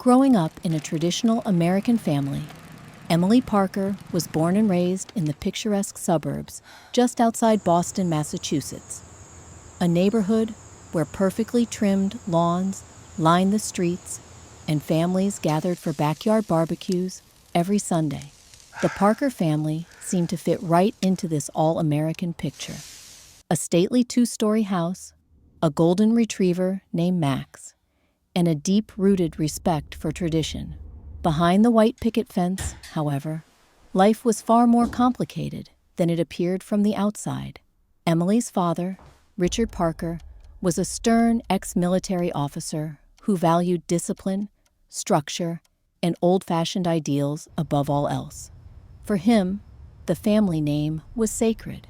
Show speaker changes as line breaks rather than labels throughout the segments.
Growing up in a traditional American family, Emily Parker was born and raised in the picturesque suburbs just outside Boston, Massachusetts, a neighborhood where perfectly trimmed lawns lined the streets and families gathered for backyard barbecues every Sunday. The Parker family seemed to fit right into this all-American picture. A stately two-story house, a golden retriever named Max, and a deep-rooted respect for tradition. Behind the white picket fence, however, life was far more complicated than it appeared from the outside. Emily's father, Richard Parker, was a stern ex-military officer who valued discipline, structure, and old-fashioned ideals above all else. For him, the family name was sacred,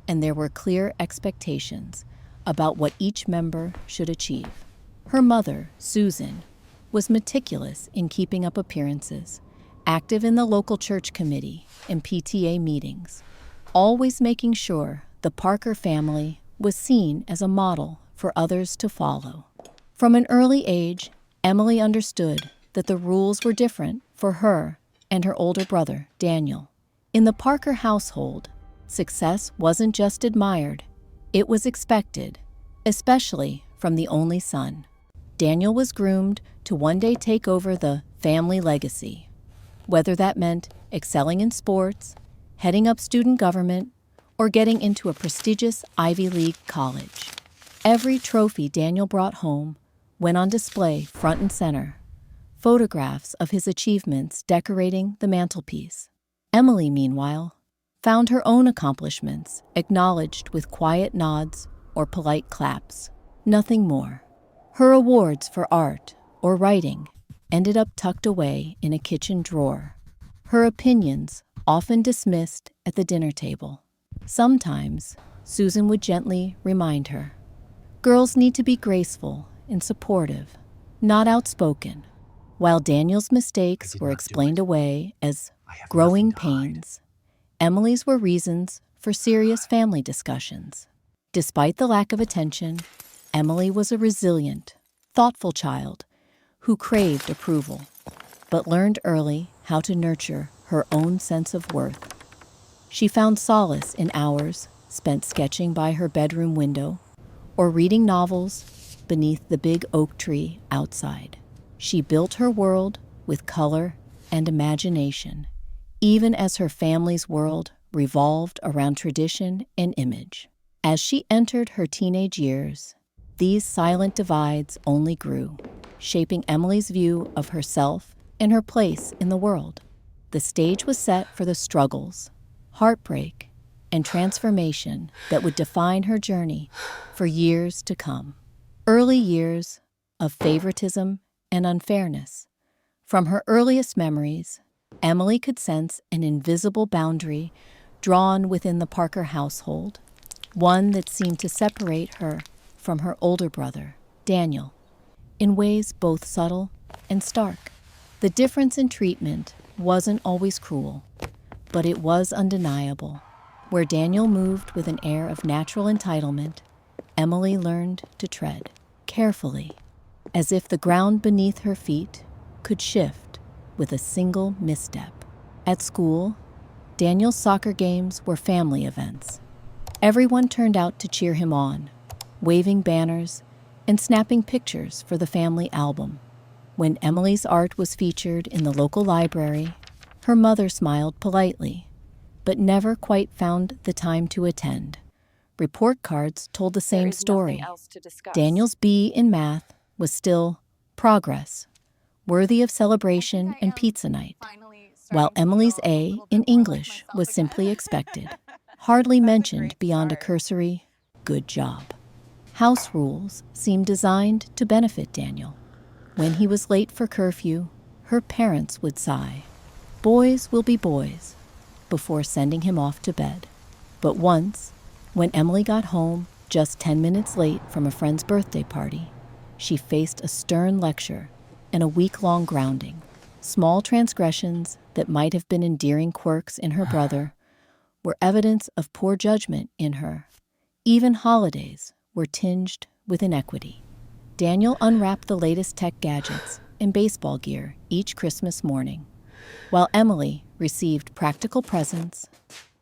and there were clear expectations about what each member should achieve. Her mother, Susan, was meticulous in keeping up appearances, active in the local church committee and PTA meetings, always making sure the Parker family was seen as a model for others to follow. From an early age, Emily understood that the rules were different for her and her older brother, Daniel. In the Parker household, success wasn't just admired, it was expected, especially from the only son. Daniel was groomed to one day take over the family legacy, whether that meant excelling in sports, heading up student government, or getting into a prestigious Ivy League college. Every trophy Daniel brought home went on display front and center, photographs of his achievements decorating the mantelpiece. Emily, meanwhile, found her own accomplishments acknowledged with quiet nods or polite claps, nothing more. Her awards for art or writing ended up tucked away in a kitchen drawer, her opinions often dismissed at the dinner table. Sometimes, Susan would gently remind her, girls need to be graceful and supportive, not outspoken. While Daniel's mistakes were explained away as growing pains, Emily's were reasons for serious family discussions. Despite the lack of attention, Emily was a resilient, thoughtful child who craved approval, but learned early how to nurture her own sense of worth. She found solace in hours spent sketching by her bedroom window or reading novels beneath the big oak tree outside. She built her world with color and imagination, even as her family's world revolved around tradition and image. As she entered her teenage years, these silent divides only grew, shaping Emily's view of herself and her place in the world. The stage was set for the struggles, heartbreak, and transformation that would define her journey for years to come. Early years of favoritism and unfairness. From her earliest memories, Emily could sense an invisible boundary drawn within the Parker household, one that seemed to separate her from her older brother, Daniel, in ways both subtle and stark. The difference in treatment wasn't always cruel, but it was undeniable. Where Daniel moved with an air of natural entitlement, Emily learned to tread carefully, as if the ground beneath her feet could shift with a single misstep. At school, Daniel's soccer games were family events. Everyone turned out to cheer him on, waving banners and snapping pictures for the family album. When Emily's art was featured in the local library, her mother smiled politely, but never quite found the time to attend. Report cards told the same story. Daniel's B in math was still progress, worthy of celebration and pizza night, while Emily's A in English was simply expected, hardly mentioned beyond a cursory good job. House rules seemed designed to benefit Daniel. When he was late for curfew, her parents would sigh, "Boys will be boys," before sending him off to bed. But once, when Emily got home just 10 minutes late from a friend's birthday party, she faced a stern lecture and a week-long grounding. Small transgressions that might have been endearing quirks in her brother were evidence of poor judgment in her. Even holidays were tinged with inequity. Daniel unwrapped the latest tech gadgets and baseball gear each Christmas morning, while Emily received practical presents,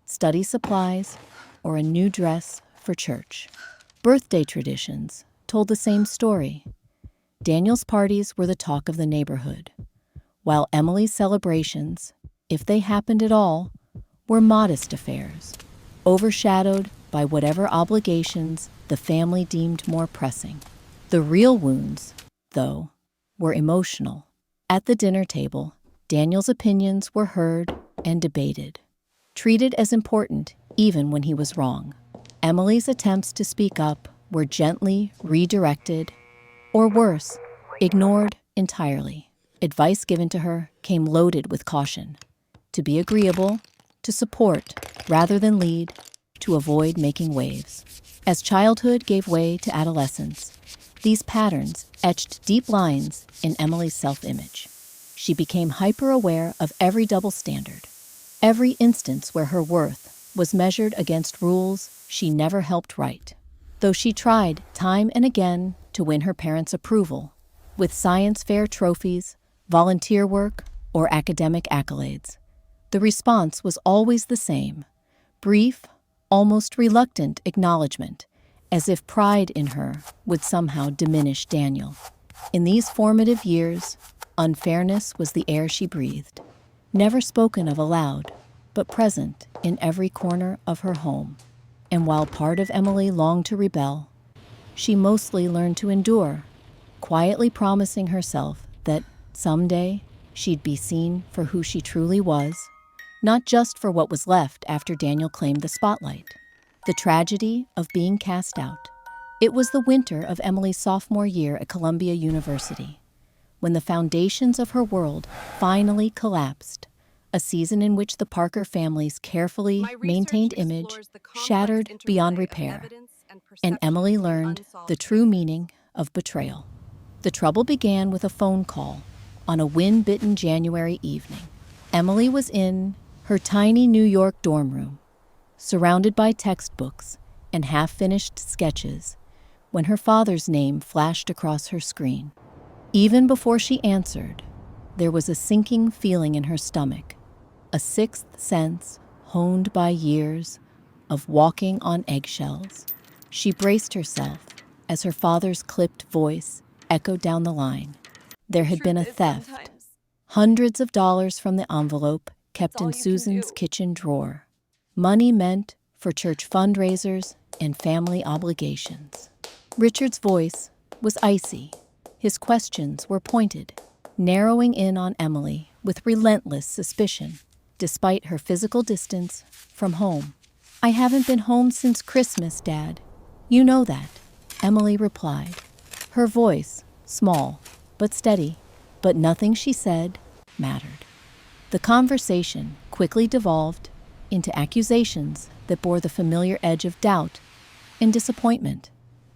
study supplies, or a new dress for church. Birthday traditions told the same story. Daniel's parties were the talk of the neighborhood, while Emily's celebrations, if they happened at all, were modest affairs, overshadowed by whatever obligations the family deemed more pressing. The real wounds, though, were emotional. At the dinner table, Daniel's opinions were heard and debated, treated as important even when he was wrong. Emily's attempts to speak up were gently redirected, or worse, ignored entirely. Advice given to her came loaded with caution: to be agreeable, to support rather than lead, to avoid making waves. As childhood gave way to adolescence, these patterns etched deep lines in Emily's self-image. She became hyper-aware of every double standard, every instance where her worth was measured against rules she never helped write. Though she tried time and again to win her parents' approval, with science fair trophies, volunteer work, or academic accolades, the response was always the same: brief, almost reluctant acknowledgement, as if pride in her would somehow diminish Daniel. In these formative years, unfairness was the air she breathed, never spoken of aloud, but present in every corner of her home. And while part of Emily longed to rebel, she mostly learned to endure, quietly promising herself that someday she'd be seen for who she truly was, not just for what was left after Daniel claimed the spotlight. The tragedy of being cast out. It was the winter of Emily's sophomore year at Columbia University, when the foundations of her world finally collapsed, a season in which the Parker family's carefully maintained image shattered beyond repair, and Emily learned the true meaning of betrayal. The trouble began with a phone call on a wind-bitten January evening. Emily was in her tiny New York dorm room, surrounded by textbooks and half-finished sketches, when her father's name flashed across her screen. Even before she answered, there was a sinking feeling in her stomach, a sixth sense honed by years of walking on eggshells. She braced herself as her father's clipped voice echoed down the line. There had been a theft. Hundreds of dollars from the envelope kept in Susan's kitchen drawer. Money meant for church fundraisers and family obligations. Richard's voice was icy. His questions were pointed, narrowing in on Emily with relentless suspicion, despite her physical distance from home. "I haven't been home since Christmas, Dad. You know that," Emily replied, her voice small but steady. But nothing she said mattered. The conversation quickly devolved into accusations that bore the familiar edge of doubt and disappointment.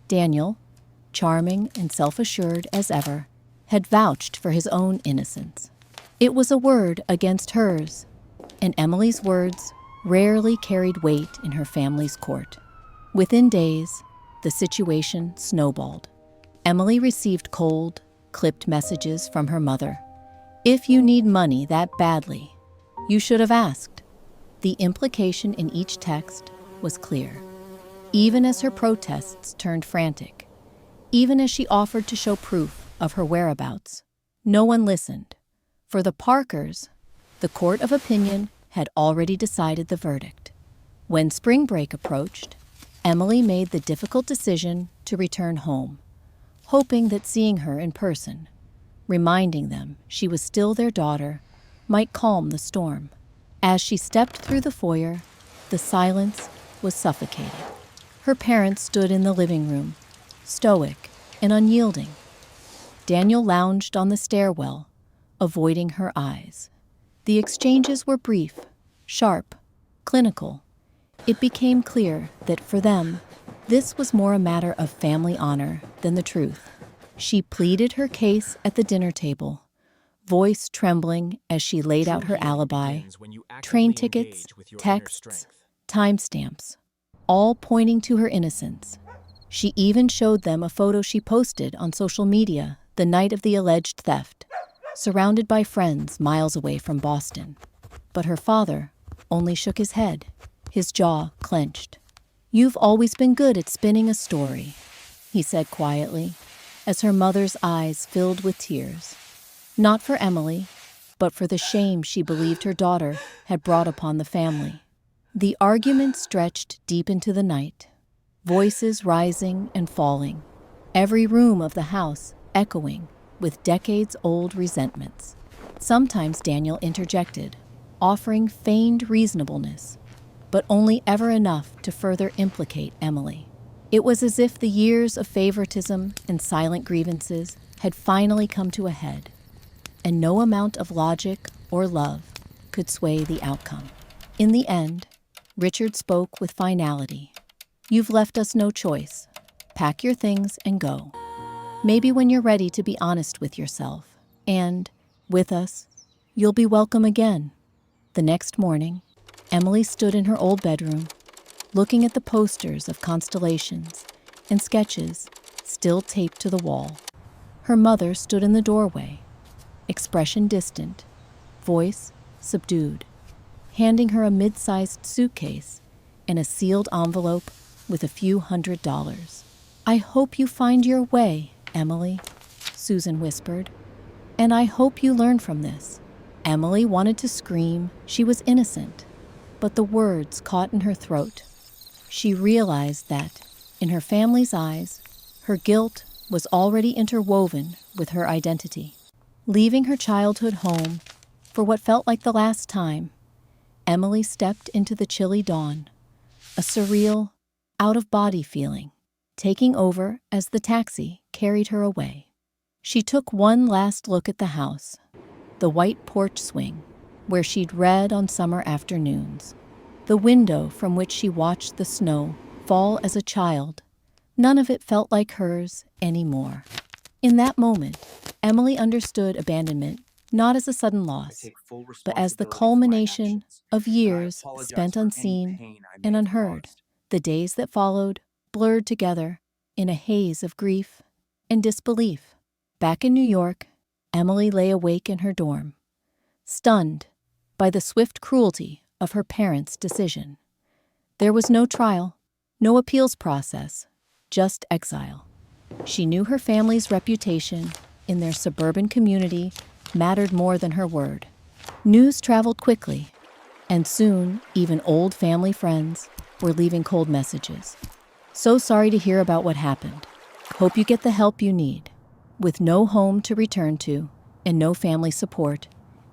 Daniel, charming and self-assured as ever, had vouched for his own innocence. It was a word against hers, and Emily's words rarely carried weight in her family's court. Within days, the situation snowballed. Emily received cold, clipped messages from her mother. "If you need money that badly, you should have asked." The implication in each text was clear. Even as her protests turned frantic, even as she offered to show proof of her whereabouts, no one listened. For the Parkers, the court of opinion had already decided the verdict. When spring break approached, Emily made the difficult decision to return home, hoping that seeing her in person, reminding them she was still their daughter, might calm the storm. As she stepped through the foyer, the silence was suffocating. Her parents stood in the living room, stoic and unyielding. Daniel lounged on the stairwell, avoiding her eyes. The exchanges were brief, sharp, clinical. It became clear that for them, this was more a matter of family honor than the truth. She pleaded her case at the dinner table, voice trembling as she laid out her alibi, train tickets, texts, timestamps, all pointing to her innocence. She even showed them a photo she posted on social media the night of the alleged theft, surrounded by friends miles away from Boston. But her father only shook his head, his jaw clenched. "You've always been good at spinning a story," he said quietly, as her mother's eyes filled with tears. Not for Emily, but for the shame she believed her daughter had brought upon the family. The argument stretched deep into the night, voices rising and falling, every room of the house echoing with decades-old resentments. Sometimes Daniel interjected, offering feigned reasonableness, but only ever enough to further implicate Emily. It was as if the years of favoritism and silent grievances had finally come to a head, and no amount of logic or love could sway the outcome. In the end, Richard spoke with finality. "You've left us no choice. Pack your things and go. Maybe when you're ready to be honest with yourself, and, with us, you'll be welcome again." The next morning, Emily stood in her old bedroom, looking at the posters of constellations and sketches still taped to the wall. Her mother stood in the doorway, expression distant, voice subdued, handing her a mid-sized suitcase and a sealed envelope with a few $100s. "I hope you find your way, Emily," Susan whispered, "and I hope you learn from this." Emily wanted to scream she was innocent, but the words caught in her throat. She realized that, in her family's eyes, her guilt was already interwoven with her identity. Leaving her childhood home for what felt like the last time, Emily stepped into the chilly dawn, a surreal, out-of-body feeling, taking over as the taxi carried her away. She took one last look at the house, the white porch swing, where she'd read on summer afternoons, the window from which she watched the snow fall as a child. None of it felt like hers anymore. In that moment, Emily understood abandonment not as a sudden loss, but as the culmination of years spent unseen and unheard. The days that followed blurred together in a haze of grief and disbelief. Back in New York, Emily lay awake in her dorm, stunned by the swift cruelty of her parents' decision. There was no trial, no appeals process, just exile. She knew her family's reputation in their suburban community mattered more than her word. News traveled quickly, and soon even old family friends were leaving cold messages. "So sorry to hear about what happened. Hope you get the help you need." With no home to return to and no family support,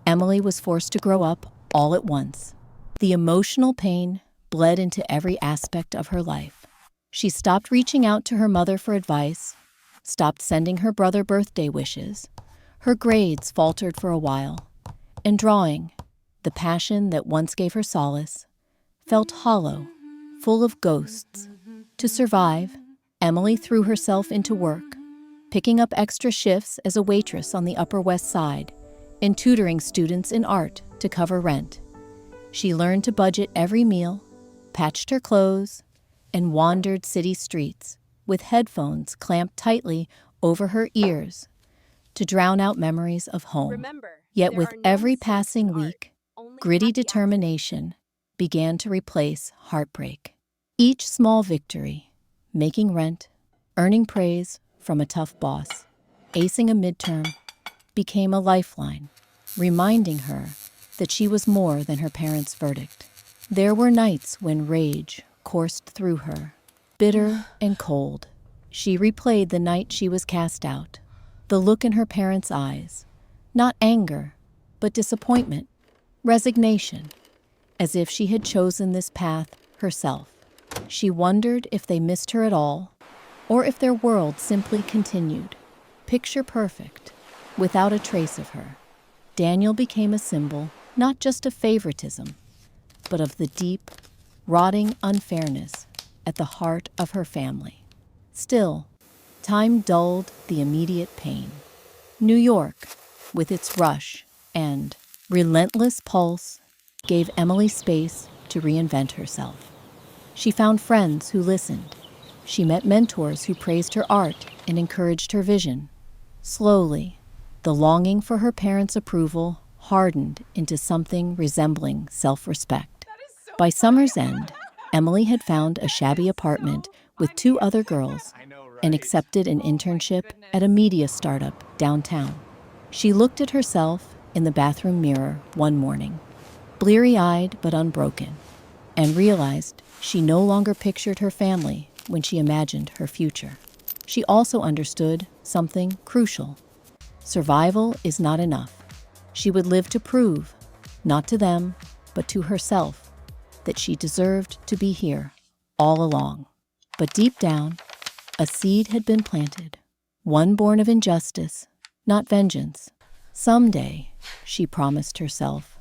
Emily was forced to grow up all at once. The emotional pain bled into every aspect of her life. She stopped reaching out to her mother for advice, stopped sending her brother birthday wishes. Her grades faltered for a while, and drawing, the passion that once gave her solace, felt hollow, full of ghosts. To survive, Emily threw herself into work, picking up extra shifts as a waitress on the Upper West Side and tutoring students in art to cover rent. She learned to budget every meal, patched her clothes, and wandered city streets with headphones clamped tightly over her ears to drown out memories of home. Yet with every passing week, gritty determination began to replace heartbreak. Each small victory, making rent, earning praise from a tough boss, acing a midterm, became a lifeline, reminding her that she was more than her parents' verdict. There were nights when rage coursed through her, bitter and cold. She replayed the night she was cast out, the look in her parents' eyes, not anger, but disappointment, resignation, as if she had chosen this path herself. She wondered if they missed her at all, or if their world simply continued, picture perfect, without a trace of her. Daniel became a symbol not just of favoritism, but of the deep, rotting unfairness at the heart of her family. Still, time dulled the immediate pain. New York, with its rush and relentless pulse, gave Emily space to reinvent herself. She found friends who listened. She met mentors who praised her art and encouraged her vision. Slowly, the longing for her parents' approval hardened into something resembling self-respect. By summer's end, Emily had found a shabby apartment with two other girls and accepted an internship at a media startup downtown. She looked at herself in the bathroom mirror one morning, bleary-eyed but unbroken, and realized she no longer pictured her family when she imagined her future. She also understood something crucial. Survival is not enough. She would live to prove, not to them, but to herself, that she deserved to be here all along. But deep down, a seed had been planted, one born of injustice, not vengeance. Someday, she promised herself,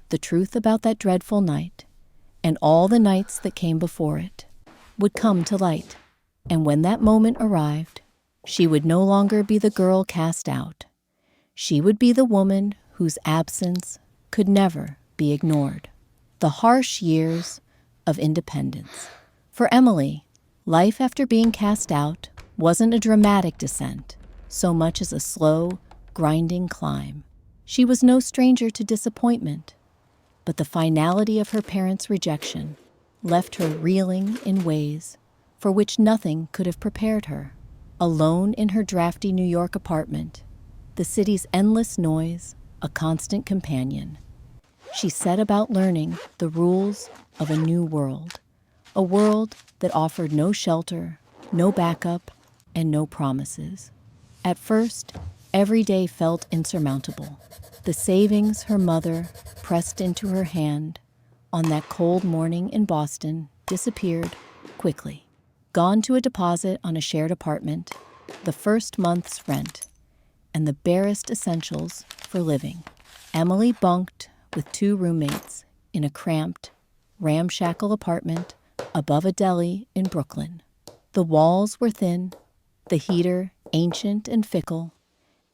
the truth about that dreadful night, and all the nights that came before it, would come to light. And when that moment arrived, she would no longer be the girl cast out. She would be the woman whose absence could never be ignored. The harsh years of independence. For Emily, life after being cast out wasn't a dramatic descent, so much as a slow, grinding climb. She was no stranger to disappointment, but the finality of her parents' rejection left her reeling in ways for which nothing could have prepared her. Alone in her drafty New York apartment, the city's endless noise a constant companion, she set about learning the rules of a new world, a world that offered no shelter, no backup, and no promises. At first, every day felt insurmountable. The savings her mother pressed into her hand on that cold morning in Boston disappeared quickly. Gone to a deposit on a shared apartment, the first month's rent, and the barest essentials for living. Emily bunked with two roommates in a cramped, ramshackle apartment above a deli in Brooklyn. The walls were thin, the heater ancient and fickle,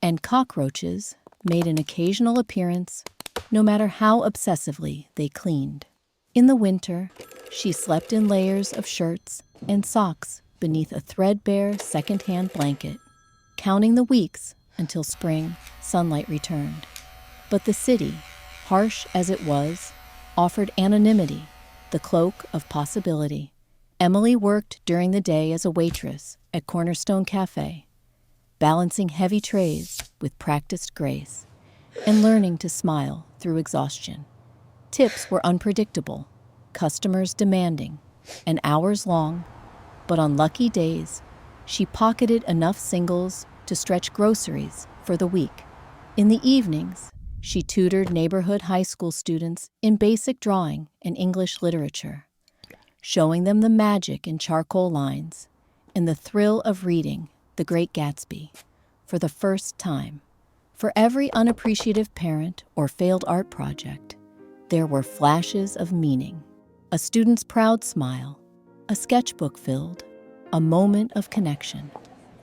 and cockroaches made an occasional appearance no matter how obsessively they cleaned. In the winter, she slept in layers of shirts and socks beneath a threadbare second-hand blanket, counting the weeks until spring sunlight returned. But the city, harsh as it was, offered anonymity, the cloak of possibility. Emily worked during the day as a waitress at Cornerstone Cafe, balancing heavy trays with practiced grace and learning to smile through exhaustion. Tips were unpredictable, customers demanding, and hours long, but on lucky days, she pocketed enough singles to stretch groceries for the week. In the evenings, she tutored neighborhood high school students in basic drawing and English literature, showing them the magic in charcoal lines and the thrill of reading The Great Gatsby for the first time. For every unappreciative parent or failed art project, there were flashes of meaning. A student's proud smile, a sketchbook filled, a moment of connection.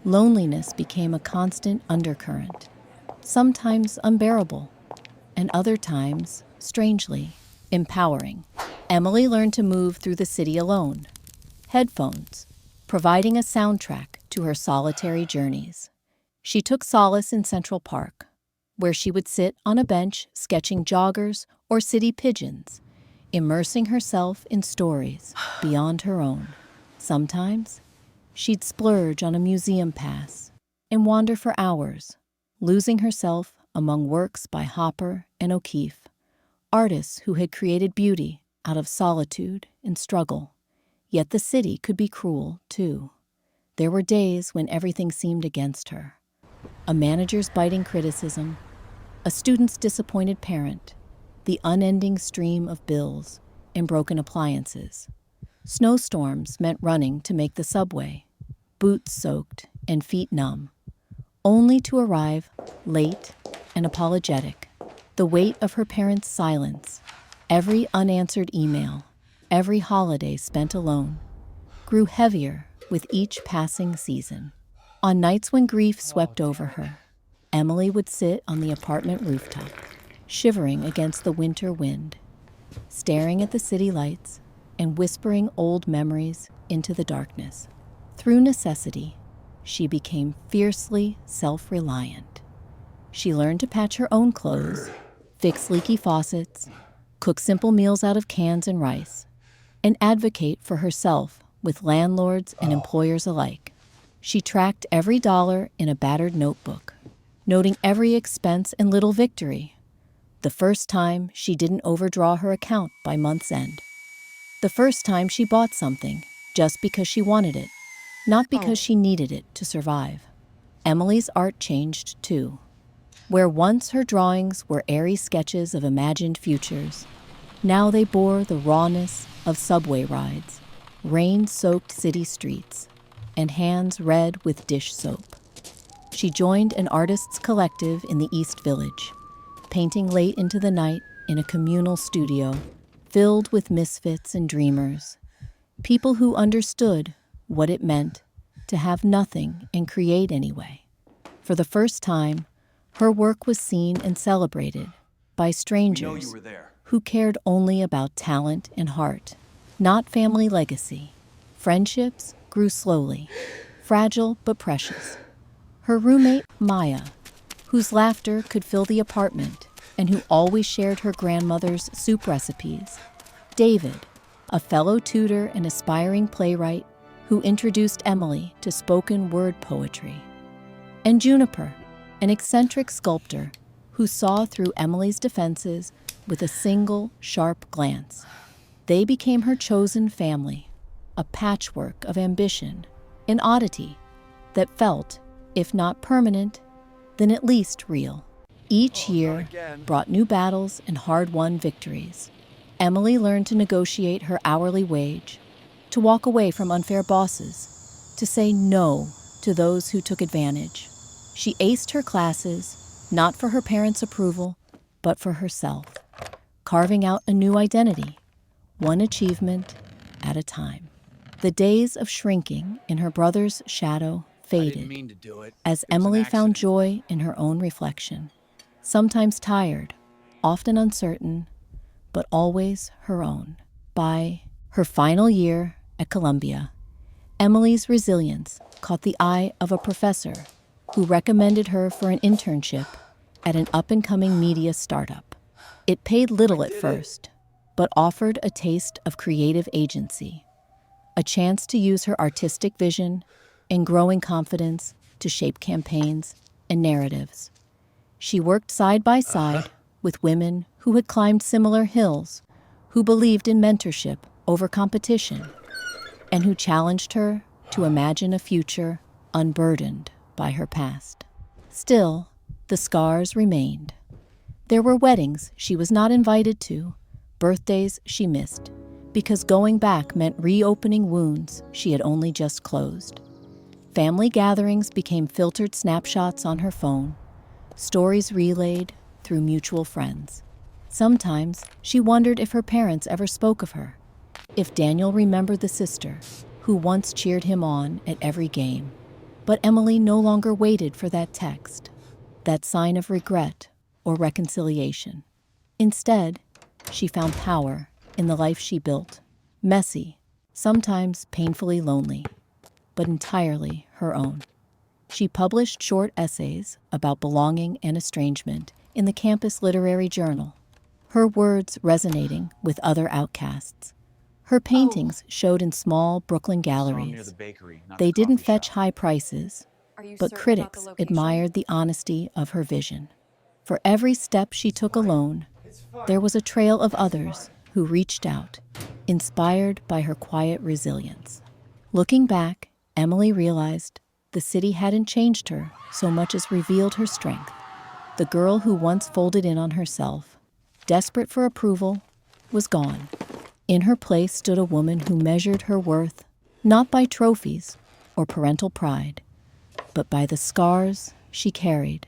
Loneliness became a constant undercurrent, sometimes unbearable, and other times, strangely, empowering. Emily learned to move through the city alone, headphones, providing a soundtrack to her solitary journeys. She took solace in Central Park, where she would sit on a bench sketching joggers or city pigeons, immersing herself in stories beyond her own. Sometimes, she'd splurge on a museum pass and wander for hours, losing herself among works by Hopper and O'Keeffe, artists who had created beauty out of solitude and struggle. Yet the city could be cruel, too. There were days when everything seemed against her. A manager's biting criticism, a student's disappointed parent, the unending stream of bills and broken appliances. Snowstorms meant running to make the subway, boots soaked and feet numb, only to arrive late and apologetic. The weight of her parents' silence, every unanswered email, every holiday spent alone, grew heavier with each passing season. On nights when grief swept over her, Emily would sit on the apartment rooftop, shivering against the winter wind, staring at the city lights and whispering old memories into the darkness. Through necessity, she became fiercely self-reliant. She learned to patch her own clothes, fix leaky faucets, cook simple meals out of cans and rice, and advocate for herself with landlords and employers alike. She tracked every dollar in a battered notebook, noting every expense and little victory. The first time she didn't overdraw her account by month's end. The first time she bought something just because she wanted it, not because she needed it to survive. Emily's art changed too. Where once her drawings were airy sketches of imagined futures, now they bore the rawness of subway rides, rain-soaked city streets, and hands red with dish soap. She joined an artists' collective in the East Village, painting late into the night in a communal studio filled with misfits and dreamers, people who understood what it meant to have nothing and create anyway. For the first time, her work was seen and celebrated by strangers who cared only about talent and heart, not family legacy. Friendships grew slowly, fragile but precious. Her roommate, Maya, whose laughter could fill the apartment and who always shared her grandmother's soup recipes. David, a fellow tutor and aspiring playwright who introduced Emily to spoken word poetry. And Juniper, an eccentric sculptor who saw through Emily's defenses with a single, sharp glance. They became her chosen family, a patchwork of ambition, an oddity that felt, if not permanent, then at least real. Each year brought new battles and hard-won victories. Emily learned to negotiate her hourly wage, to walk away from unfair bosses, to say no to those who took advantage. She aced her classes, not for her parents' approval, but for herself, carving out a new identity, one achievement at a time. The days of shrinking in her brother's shadow faded as Emily found joy in her own reflection, sometimes tired, often uncertain, but always her own. By her final year at Columbia, Emily's resilience caught the eye of a professor who recommended her for an internship at an up-and-coming media startup. It paid little at first, but offered a taste of creative agency, a chance to use her artistic vision and growing confidence to shape campaigns and narratives. She worked side by side with women who had climbed similar hills, who believed in mentorship over competition, and who challenged her to imagine a future unburdened by her past. Still, the scars remained. There were weddings she was not invited to, birthdays she missed, because going back meant reopening wounds she had only just closed. Family gatherings became filtered snapshots on her phone, stories relayed through mutual friends. Sometimes she wondered if her parents ever spoke of her, if Daniel remembered the sister who once cheered him on at every game. But Emily no longer waited for that text, that sign of regret or reconciliation. Instead, she found power in the life she built, messy, sometimes painfully lonely, but entirely her own. She published short essays about belonging and estrangement in the campus literary journal, her words resonating with other outcasts. Her paintings showed in small Brooklyn galleries. They didn't fetch high prices, but critics admired the honesty of her vision. For every step she took alone, there was a trail of others who reached out, inspired by her quiet resilience. Looking back, Emily realized the city hadn't changed her so much as revealed her strength. The girl who once folded in on herself, desperate for approval, was gone. In her place stood a woman who measured her worth not by trophies or parental pride, but by the scars she carried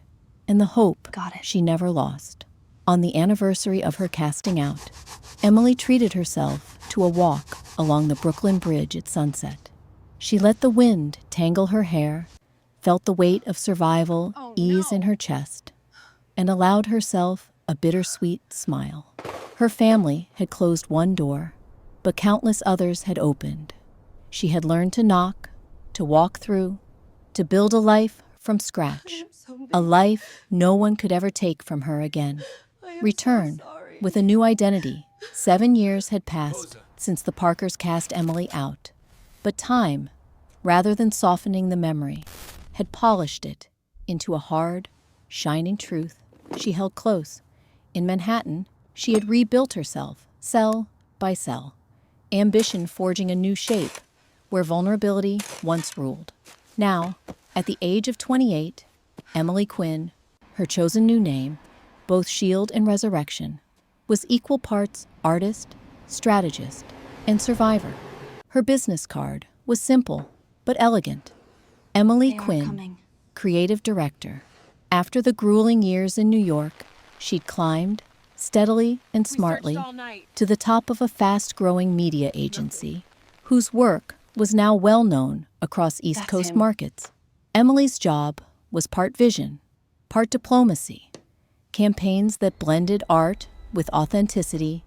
and the hope she never lost. On the anniversary of her casting out, Emily treated herself to a walk along the Brooklyn Bridge at sunset. She let the wind tangle her hair, felt the weight of survival ease in her chest, and allowed herself a bittersweet smile. Her family had closed one door, but countless others had opened. She had learned to knock, to walk through, to build a life from scratch, a life no one could ever take from her again. Return with a new identity. 7 years had passed since the Parkers cast Emily out, but time, rather than softening the memory, had polished it into a hard, shining truth she held close. In Manhattan, she had rebuilt herself, cell by cell, ambition forging a new shape where vulnerability once ruled. Now, at the age of 28, Emily Quinn, her chosen new name, both shield and resurrection, was equal parts artist, strategist, and survivor. Her business card was simple but elegant. Emily Quinn, creative director. After the grueling years in New York, she'd climbed, steadily and smartly, to the top of a fast-growing media agency whose work was now well known across East Coast markets. Emily's job was part vision, part diplomacy, campaigns that blended art with authenticity,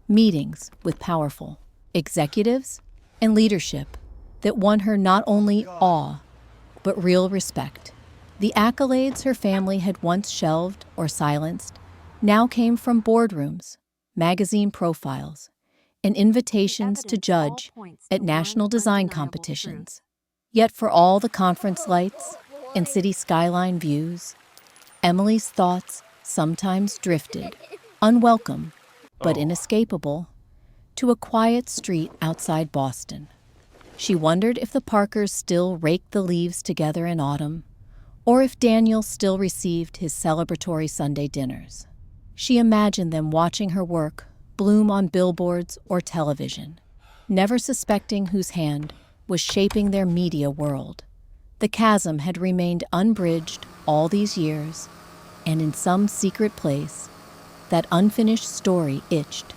meetings with powerful executives, and leadership that won her not only awe, but real respect. The accolades her family had once shelved or silenced now came from boardrooms, magazine profiles, and invitations to judge at national design competitions. Yet for all the conference lights and city skyline views, Emily's thoughts sometimes drifted, unwelcome but inescapable, to a quiet street outside Boston. She wondered if the Parkers still raked the leaves together in autumn, or if Daniel still received his celebratory Sunday dinners. She imagined them watching her work bloom on billboards or television, never suspecting whose hand was shaping their media world. The chasm had remained unbridged all these years, and in some secret place, that unfinished story itched.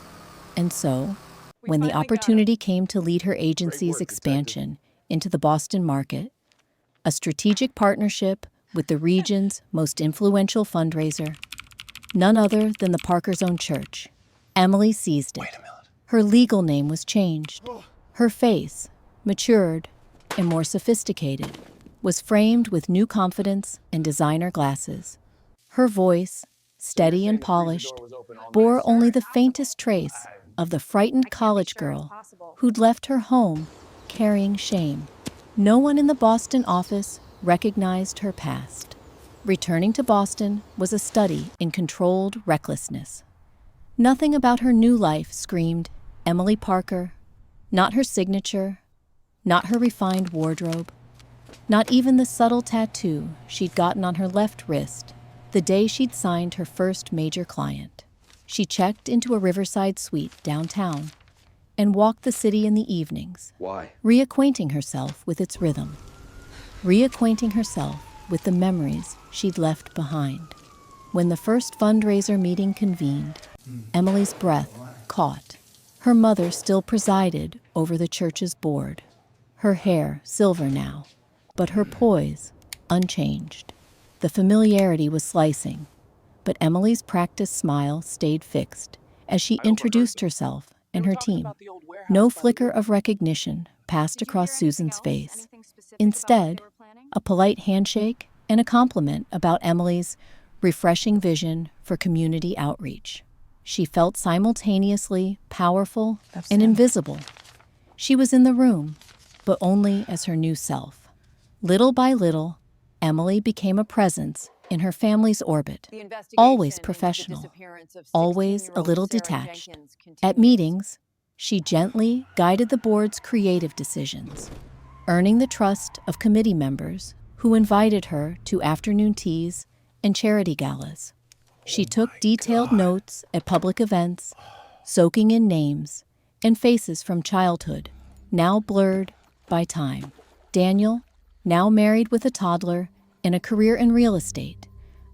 And so, when the opportunity came to lead her agency's expansion into the Boston market, a strategic partnership with the region's most influential fundraiser, none other than the Parkers' own church, Emily seized it. Her legal name was changed. Her face, matured and more sophisticated, was framed with new confidence and designer glasses. Her voice, steady and polished, bore only the faintest trace of the frightened college girl who'd left her home carrying shame. No one in the Boston office recognized her past. Returning to Boston was a study in controlled recklessness. Nothing about her new life screamed Emily Parker, not her signature, not her refined wardrobe, not even the subtle tattoo she'd gotten on her left wrist the day she'd signed her first major client. She checked into a riverside suite downtown and walked the city in the evenings, reacquainting herself with its rhythm, reacquainting herself with the memories she'd left behind. When the first fundraiser meeting convened, Emily's breath caught. Her mother still presided over the church's board, her hair silver now, but her poise unchanged. The familiarity was slicing, but Emily's practiced smile stayed fixed as she introduced herself and her team. No flicker of recognition passed across Susan's face. Instead, a polite handshake and a compliment about Emily's refreshing vision for community outreach. She felt simultaneously powerful and invisible. She was in the room, but only as her new self. Little by little, Emily became a presence in her family's orbit, always professional, always a little detached. At meetings, she gently guided the board's creative decisions, earning the trust of committee members who invited her to afternoon teas and charity galas. She took detailed notes at public events, soaking in names and faces from childhood, now blurred by time. Daniel, now married with a toddler and a career in real estate,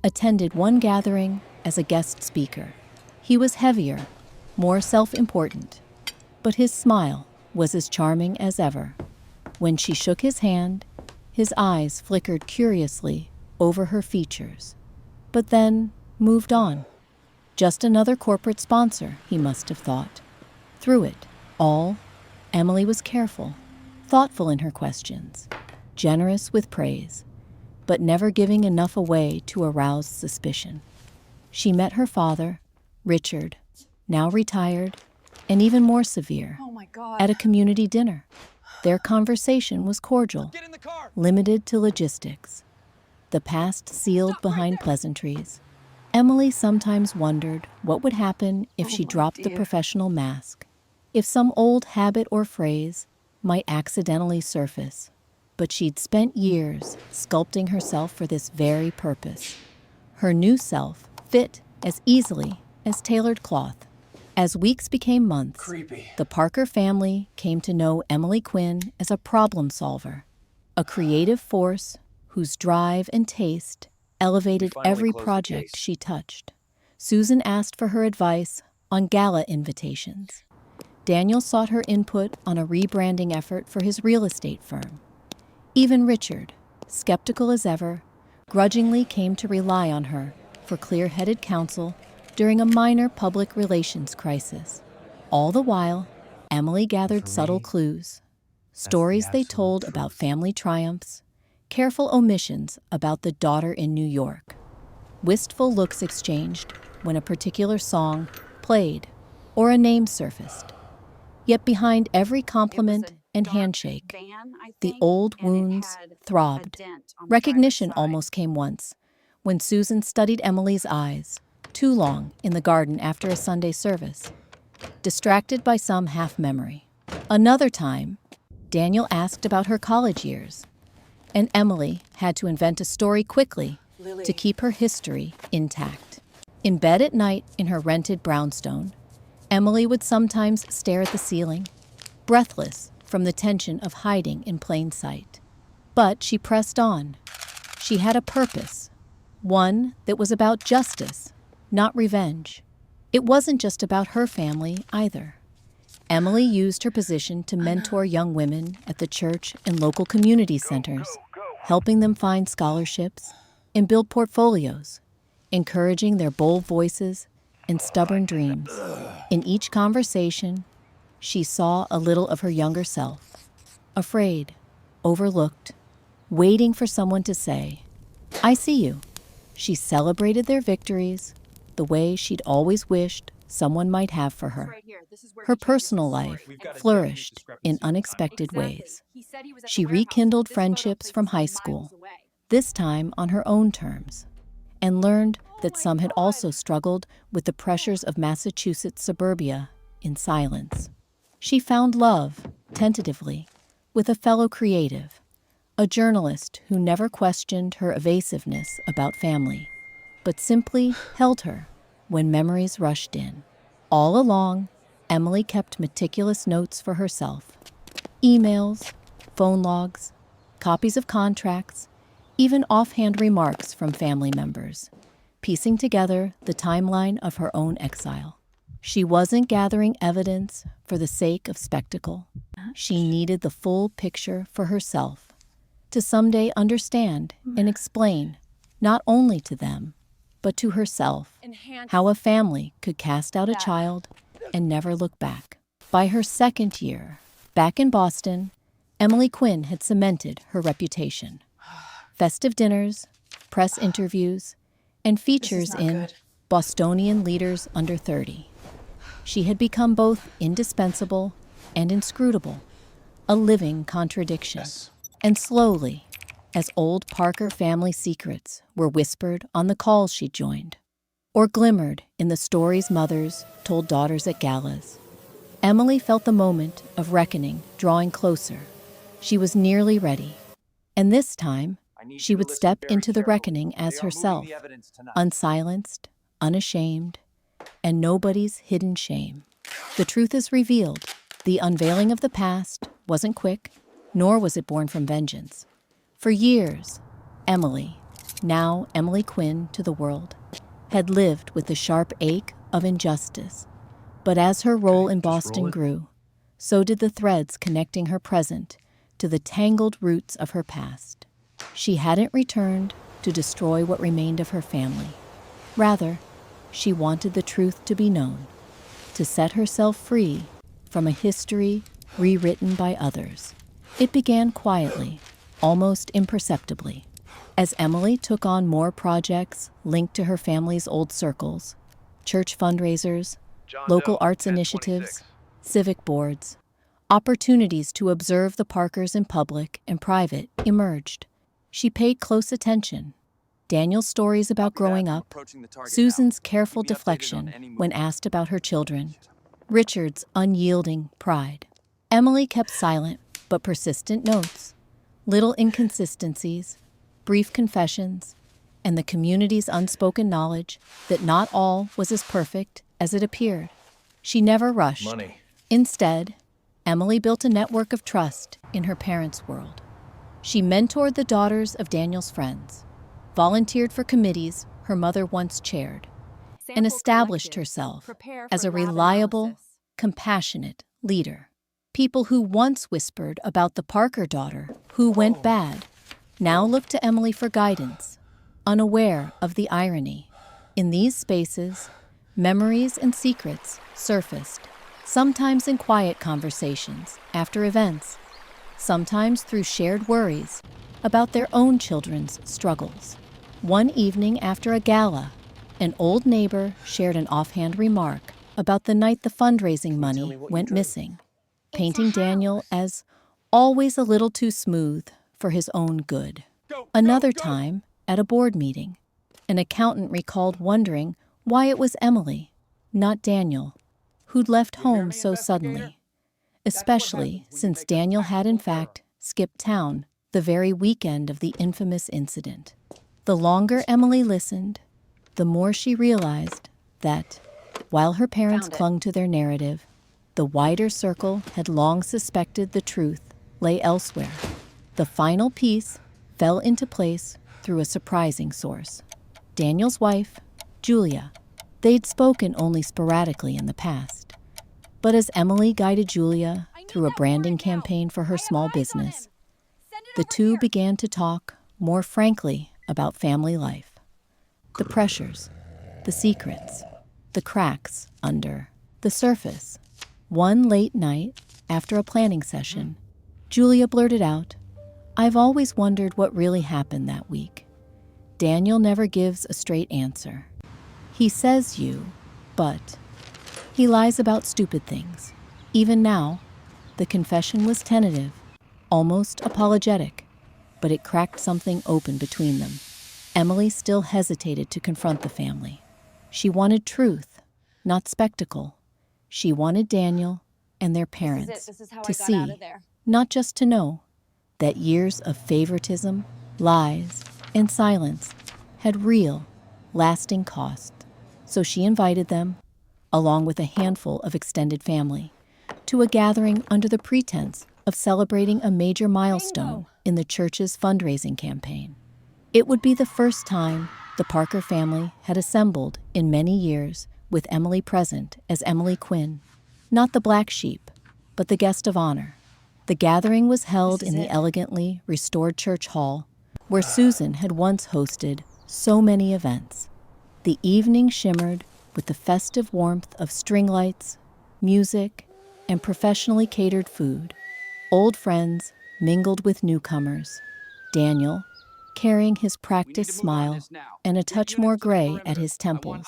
attended one gathering as a guest speaker. He was heavier, more self-important, but his smile was as charming as ever. When she shook his hand, his eyes flickered curiously over her features, but then moved on. Just another corporate sponsor, he must have thought. Through it all, Emily was careful, thoughtful in her questions. generous with praise, but never giving enough away to arouse suspicion. She met her father, Richard, now retired, and even more severe, at a community dinner. Their conversation was cordial, limited to logistics. The past sealed behind pleasantries. Emily sometimes wondered what would happen if she dropped the professional mask, if some old habit or phrase might accidentally surface. But she'd spent years sculpting herself for this very purpose. Her new self fit as easily as tailored cloth. As weeks became months, the Parker family came to know Emily Quinn as a problem solver, a creative force whose drive and taste elevated every project she touched. Susan asked for her advice on gala invitations. Daniel sought her input on a rebranding effort for his real estate firm. Even Richard, skeptical as ever, grudgingly came to rely on her for clear-headed counsel during a minor public relations crisis. All the while, Emily gathered subtle clues, stories they told about family triumphs, careful omissions about the daughter in New York, wistful looks exchanged when a particular song played or a name surfaced. Yet behind every compliment and handshake, the old wounds throbbed. Recognition almost came once, when Susan studied Emily's eyes, too long in the garden after a Sunday service, distracted by some half-memory. Another time, Daniel asked about her college years, and Emily had to invent a story quickly to keep her history intact. In bed at night in her rented brownstone, Emily would sometimes stare at the ceiling, breathless from the tension of hiding in plain sight. But she pressed on. She had a purpose, one that was about justice, not revenge. It wasn't just about her family either. Emily used her position to mentor young women at the church and local community centers, helping them find scholarships and build portfolios, encouraging their bold voices and stubborn dreams. In each conversation, she saw a little of her younger self, afraid, overlooked, waiting for someone to say, "I see you." She celebrated their victories the way she'd always wished someone might have for her. Her personal life flourished in unexpected ways. She rekindled friendships from high school, this time on her own terms, and learned that some had also struggled with the pressures of Massachusetts suburbia in silence. She found love, tentatively, with a fellow creative, a journalist who never questioned her evasiveness about family, but simply held her when memories rushed in. All along, Emily kept meticulous notes for herself. Emails, phone logs, copies of contracts, even offhand remarks from family members, piecing together the timeline of her own exile. She wasn't gathering evidence for the sake of spectacle. She needed the full picture for herself, to someday understand and explain, not only to them, but to herself, how a family could cast out a child and never look back. By her second year, back in Boston, Emily Quinn had cemented her reputation. Festive dinners, press interviews, and features in Bostonian Leaders Under 30. She had become both indispensable and inscrutable, a living contradiction. And slowly, as old Parker family secrets were whispered on the calls she joined, or glimmered in the stories mothers told daughters at galas, Emily felt the moment of reckoning drawing closer. She was nearly ready, and this time, she would step into the reckoning as herself, unsilenced, unashamed, and nobody's hidden shame. The truth is revealed. The unveiling of the past wasn't quick, nor was it born from vengeance. For years, Emily, now Emily Quinn to the world, had lived with the sharp ache of injustice. But as her role in Boston grew, so did the threads connecting her present to the tangled roots of her past. She hadn't returned to destroy what remained of her family. Rather, she wanted the truth to be known, to set herself free from a history rewritten by others. It began quietly, almost imperceptibly. As Emily took on more projects linked to her family's old circles, church fundraisers, local arts initiatives, civic boards, opportunities to observe the Parkers in public and private emerged. She paid close attention. Daniel's stories about growing up, Susan's careful deflection when asked about her children, Richard's unyielding pride. Emily kept silent but persistent notes, little inconsistencies, brief confessions, and the community's unspoken knowledge that not all was as perfect as it appeared. She never rushed. Instead, Emily built a network of trust in her parents' world. She mentored the daughters of Daniel's friends, volunteered for committees her mother once chaired, and established herself as a reliable, compassionate leader. People who once whispered about the Parker daughter who went bad now looked to Emily for guidance, unaware of the irony. In these spaces, memories and secrets surfaced, sometimes in quiet conversations after events, sometimes through shared worries about their own children's struggles. One evening after a gala, an old neighbor shared an offhand remark about the night the fundraising money went missing, painting Daniel as always a little too smooth for his own good. Another time, at a board meeting, an accountant recalled wondering why it was Emily, not Daniel, who'd left home so suddenly, especially since Daniel had in fact skipped town the very weekend of the infamous incident. The longer Emily listened, the more she realized that, while her parents clung to their narrative, the wider circle had long suspected the truth lay elsewhere. The final piece fell into place through a surprising source. Daniel's wife, Julia. They'd spoken only sporadically in the past. But as Emily guided Julia through a branding campaign for her small business, the two began to talk more frankly about family life. The pressures, the secrets, the cracks under the surface. One late night, after a planning session, Julia blurted out, "I've always wondered what really happened that week. Daniel never gives a straight answer. He says you, but he lies about stupid things." Even now, the confession was tentative, almost apologetic, but it cracked something open between them. Emily still hesitated to confront the family. She wanted truth, not spectacle. She wanted Daniel and their parents to see, not just to know, that years of favoritism, lies, and silence had real, lasting cost. So she invited them, along with a handful of extended family, to a gathering under the pretense of celebrating a major milestone in the church's fundraising campaign. It would be the first time the Parker family had assembled in many years with Emily present as Emily Quinn, not the black sheep, but the guest of honor. The gathering was held in the elegantly restored church hall where Susan had once hosted so many events. The evening shimmered with the festive warmth of string lights, music, and professionally catered food. Old friends mingled with newcomers. Daniel, carrying his practiced smile and a touch more gray at his temples,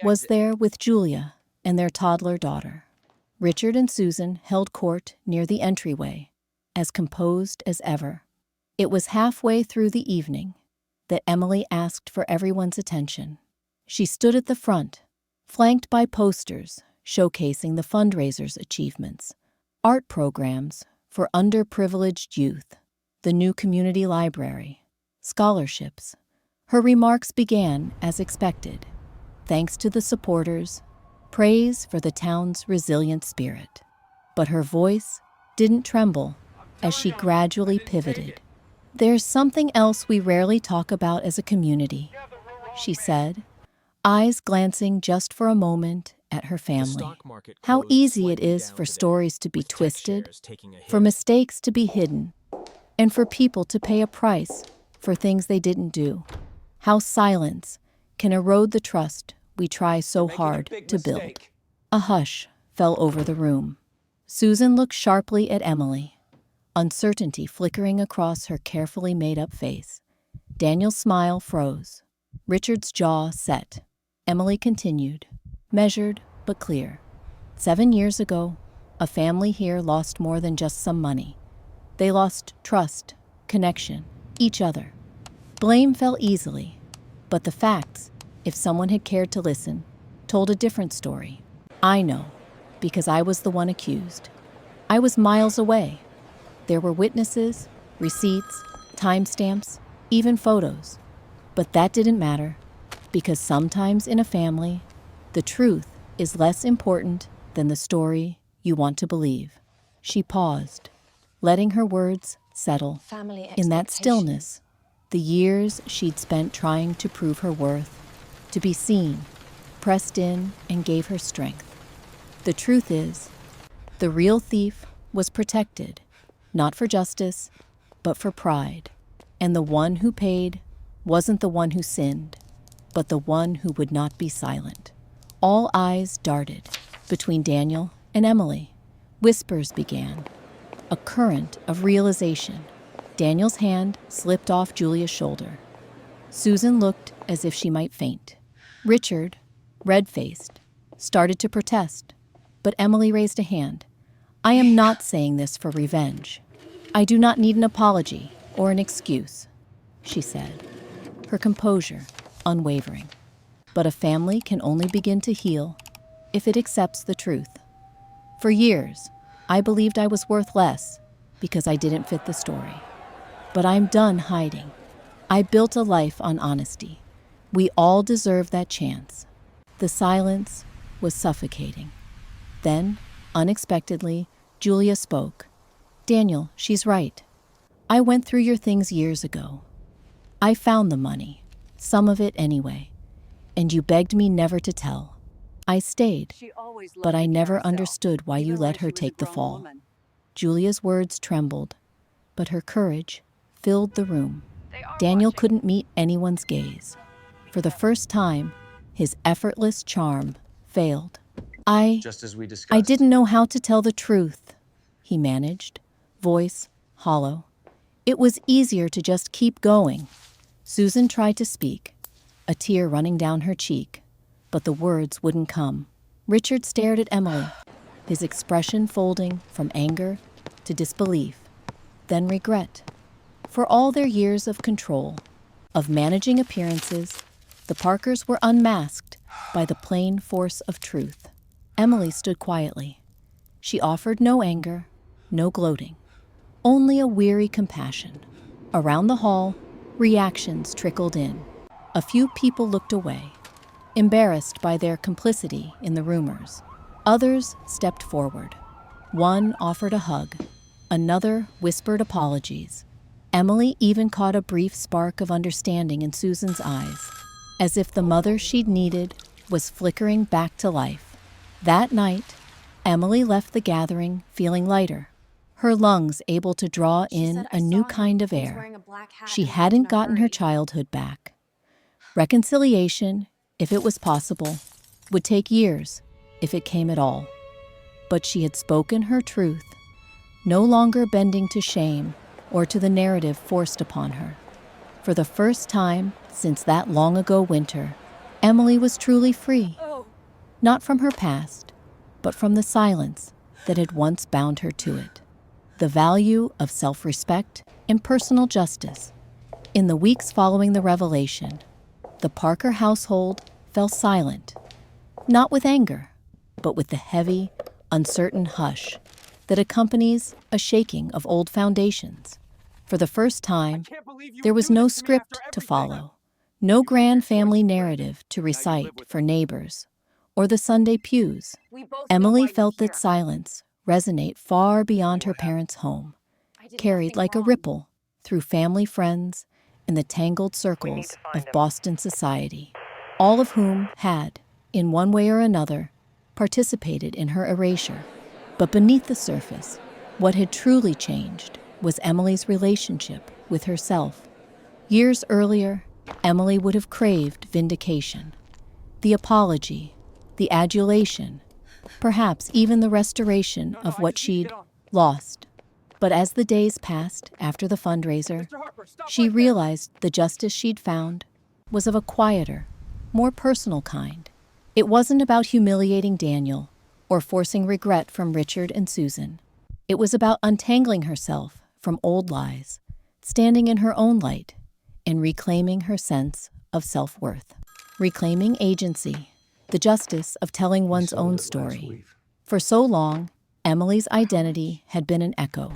was there with Julia and their toddler daughter. Richard and Susan held court near the entryway, as composed as ever. It was halfway through the evening that Emily asked for everyone's attention. She stood at the front, flanked by posters showcasing the fundraiser's achievements, art programs for underprivileged youth, the new community library, scholarships. Her remarks began as expected, thanks to the supporters, praise for the town's resilient spirit. But her voice didn't tremble as she gradually pivoted. "There's something else we rarely talk about as a community," she said, eyes glancing just for a moment at her family. "How easy it is for stories to be twisted, for mistakes to be hidden, and for people to pay a price for things they didn't do. How silence can erode the trust we try so hard to build." A hush fell over the room. Susan looked sharply at Emily, uncertainty flickering across her carefully made-up face. Daniel's smile froze. Richard's jaw set. Emily continued, measured but clear. 7 years ago, a family here lost more than just some money. They lost trust, connection, each other. Blame fell easily, but the facts, if someone had cared to listen, told a different story. I know, because I was the one accused. I was miles away. There were witnesses, receipts, timestamps, even photos. But that didn't matter, because sometimes in a family, the truth is less important than the story you want to believe. She paused, letting her words settle. In that stillness, the years she'd spent trying to prove her worth, to be seen, pressed in and gave her strength. The truth is, the real thief was protected, not for justice, but for pride. And the one who paid wasn't the one who sinned, but the one who would not be silent. All eyes darted between Daniel and Emily. Whispers began, a current of realization. Daniel's hand slipped off Julia's shoulder. Susan looked as if she might faint. Richard, red-faced, started to protest, but Emily raised a hand. I am not saying this for revenge. I do not need an apology or an excuse, she said, her composure unwavering. But a family can only begin to heal if it accepts the truth. For years, I believed I was worth less because I didn't fit the story. But I'm done hiding. I built a life on honesty. We all deserve that chance. The silence was suffocating. Then, unexpectedly, Julia spoke. Daniel, she's right. I went through your things years ago. I found the money, some of it anyway, and you begged me never to tell. I stayed, but I never understood why you let her take the fall. Julia's words trembled, but her courage filled the room. Daniel couldn't meet anyone's gaze. For the first time, his effortless charm failed. I didn't know how to tell the truth, he managed, voice hollow. It was easier to just keep going. Susan tried to speak, a tear running down her cheek, but the words wouldn't come. Richard stared at Emily, his expression folding from anger to disbelief, then regret. For all their years of control, of managing appearances, the Parkers were unmasked by the plain force of truth. Emily stood quietly. She offered no anger, no gloating, only a weary compassion. Around the hall, reactions trickled in. A few people looked away, embarrassed by their complicity in the rumors. Others stepped forward. One offered a hug. Another whispered apologies. Emily even caught a brief spark of understanding in Susan's eyes, as if the mother she'd needed was flickering back to life. That night, Emily left the gathering feeling lighter, her lungs able to draw in a new kind of air. She hadn't gotten her childhood back. Reconciliation, if it was possible, would take years, if it came at all. But she had spoken her truth, no longer bending to shame or to the narrative forced upon her. For the first time since that long-ago winter, Emily was truly free. Not from her past, but from the silence that had once bound her to it. The value of self-respect and personal justice. In the weeks following the revelation, the Parker household fell silent, not with anger, but with the heavy, uncertain hush that accompanies a shaking of old foundations. For the first time, there was no script to follow, no grand family narrative to recite for neighbors or the Sunday pews. Emily felt that silence resonate far beyond her parents' home, carried like a ripple through family friends in the tangled circles of Boston society, all of whom had, in one way or another, participated in her erasure. But beneath the surface, what had truly changed was Emily's relationship with herself. Years earlier, Emily would have craved vindication, the apology, the adulation, perhaps even the restoration of what she'd lost. But as the days passed after the fundraiser, she realized the justice she'd found was of a quieter, more personal kind. It wasn't about humiliating Daniel or forcing regret from Richard and Susan. It was about untangling herself from old lies, standing in her own light, and reclaiming her sense of self-worth. Reclaiming agency, the justice of telling one's own story. For so long, Emily's identity had been an echo,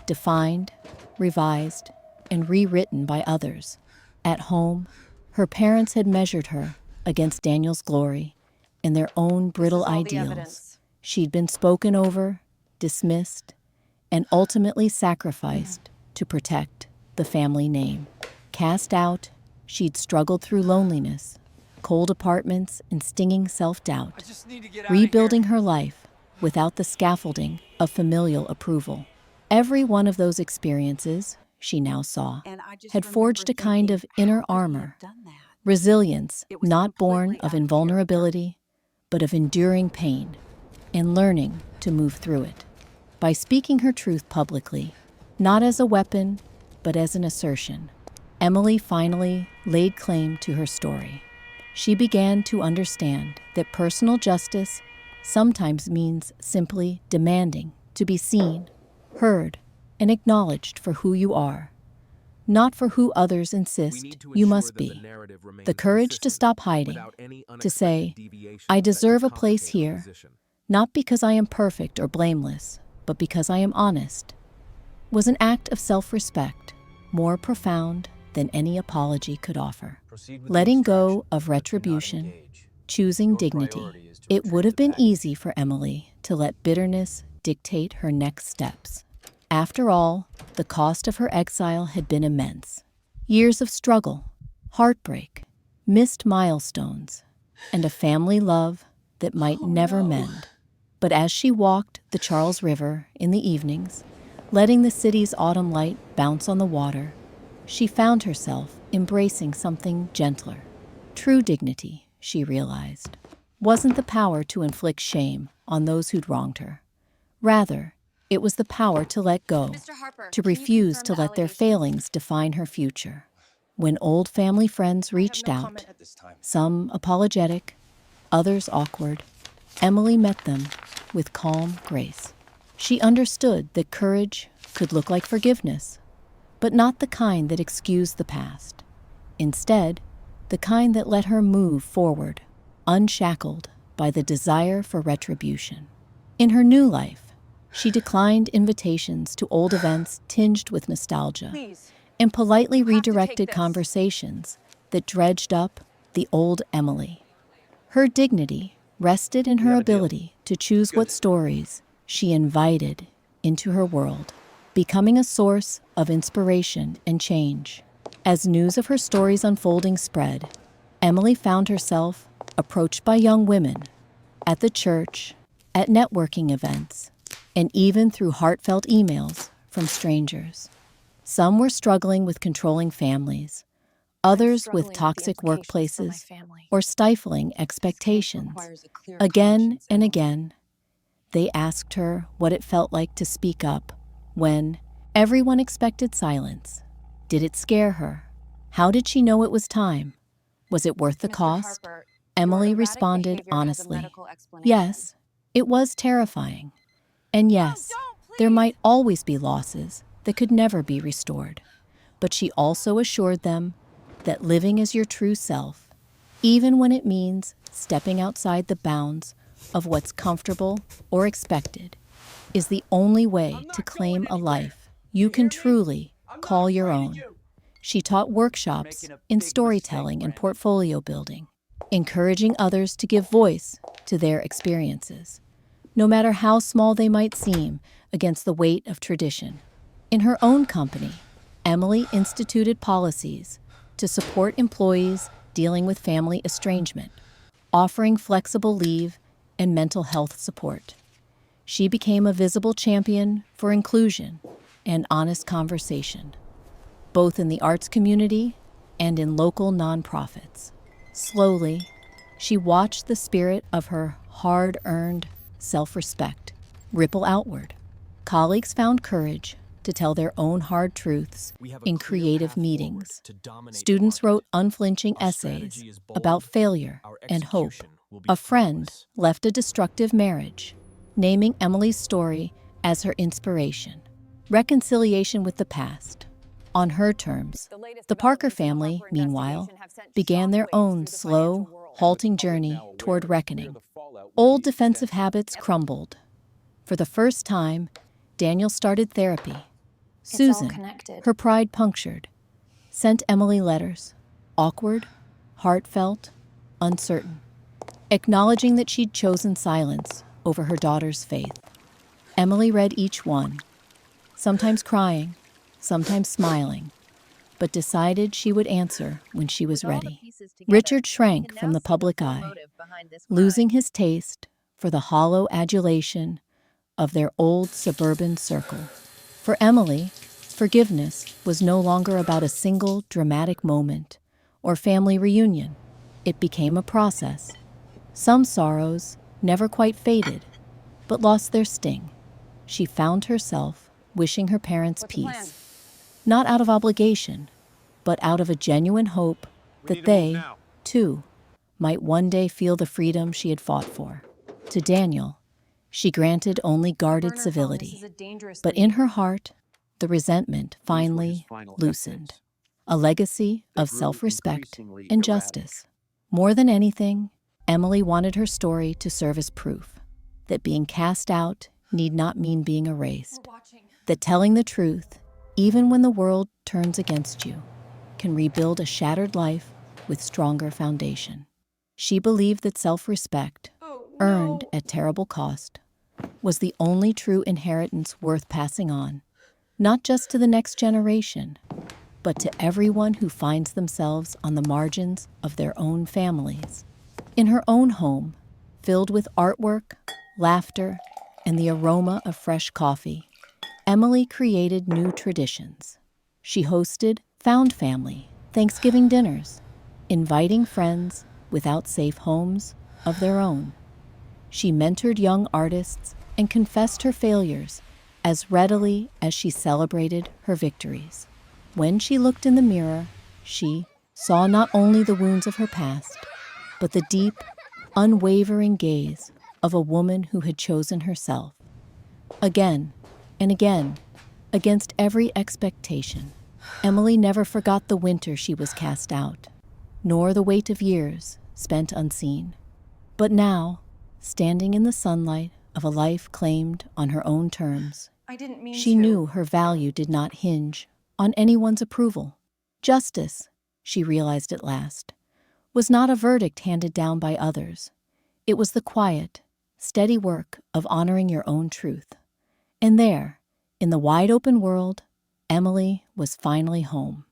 defined, revised, and rewritten by others. At home, her parents had measured her against Daniel's glory and their own brittle ideals. She'd been spoken over, dismissed, and ultimately sacrificed to protect the family name. Cast out, she'd struggled through loneliness, cold apartments, and stinging self-doubt, rebuilding her life without the scaffolding of familial approval. Every one of those experiences, she now saw, had forged a kind of inner armor, resilience not born of invulnerability, but of enduring pain, and learning to move through it. By speaking her truth publicly, not as a weapon, but as an assertion, Emily finally laid claim to her story. She began to understand that personal justice sometimes means simply demanding to be seen, heard, and acknowledged for who you are, not for who others insist you must be. The courage to stop hiding, to say, I deserve a place here, not because I am perfect or blameless, but because I am honest, was an act of self-respect, more profound than any apology could offer. Letting go of retribution, choosing dignity. It would have been easy for Emily to let bitterness dictate her next steps. After all, the cost of her exile had been immense. Years of struggle, heartbreak, missed milestones, and a family love that might never mend. But as she walked the Charles River in the evenings, letting the city's autumn light bounce on the water, she found herself embracing something gentler. True dignity, she realized, wasn't the power to inflict shame on those who'd wronged her. Rather, it was the power to let go, to refuse to let their failings define her future. When old family friends reached out, some apologetic, others awkward, Emily met them with calm grace. She understood that courage could look like forgiveness, but not the kind that excused the past. Instead, the kind that let her move forward, unshackled by the desire for retribution. In her new life, she declined invitations to old events tinged with nostalgia and politely redirected conversations that dredged up the old Emily. Her dignity rested in her ability to choose what stories she invited into her world, becoming a source of inspiration and change. As news of her story's unfolding spread, Emily found herself approached by young women at the church, at networking events, and even through heartfelt emails from strangers. Some were struggling with controlling families, others with toxic workplaces or stifling expectations. Again and again, they asked her what it felt like to speak up when everyone expected silence. Did it scare her? How did she know it was time? Was it worth the cost? Emily responded honestly. Yes, it was terrifying. And yes, there might always be losses that could never be restored. But she also assured them that living as your true self, even when it means stepping outside the bounds of what's comfortable or expected, is the only way to claim a life you can truly call your own. She taught workshops in storytelling and portfolio building, encouraging others to give voice to their experiences, no matter how small they might seem against the weight of tradition. In her own company, Emily instituted policies to support employees dealing with family estrangement, offering flexible leave and mental health support. She became a visible champion for inclusion and honest conversation, both in the arts community and in local nonprofits. Slowly, she watched the spirit of her hard-earned self-respect ripple outward. Colleagues found courage to tell their own hard truths in creative meetings. Students wrote unflinching essays about failure and hope. A friend left a destructive marriage, naming Emily's story as her inspiration. Reconciliation with the past, on her terms. The Parker family, meanwhile, began their own slow, halting journey toward reckoning. Old defensive habits crumbled. For the first time, Daniel started therapy. Susan, her pride punctured, sent Emily letters, awkward, heartfelt, uncertain, acknowledging that she'd chosen silence over her daughter's faith. Emily read each one, sometimes crying, sometimes smiling, but decided she would answer when she was ready. Richard shrank from the public eye, losing his taste for the hollow adulation of their old suburban circle. For Emily, forgiveness was no longer about a single dramatic moment or family reunion. It became a process. Some sorrows never quite faded, but lost their sting. She found herself wishing her parents peace, not out of obligation, but out of a genuine hope that they, too, might one day feel the freedom she had fought for. To Daniel, she granted only guarded civility, but in her heart, the resentment finally loosened. A legacy of self-respect and justice. More than anything, Emily wanted her story to serve as proof that being cast out need not mean being erased, that telling the truth, even when the world turns against you, can rebuild a shattered life with stronger foundation. She believed that self-respect, earned at terrible cost, was the only true inheritance worth passing on, not just to the next generation, but to everyone who finds themselves on the margins of their own families. In her own home, filled with artwork, laughter, and the aroma of fresh coffee, Emily created new traditions. She hosted found family Thanksgiving dinners, inviting friends without safe homes of their own. She mentored young artists and confessed her failures as readily as she celebrated her victories. When she looked in the mirror, she saw not only the wounds of her past, but the deep, unwavering gaze of a woman who had chosen herself. Again and again, against every expectation, Emily never forgot the winter she was cast out, nor the weight of years spent unseen. But now, standing in the sunlight of a life claimed on her own terms, she knew her value did not hinge on anyone's approval. Justice, she realized at last, was not a verdict handed down by others. It was the quiet, steady work of honoring your own truth. And there, in the wide-open world, Emily was finally home.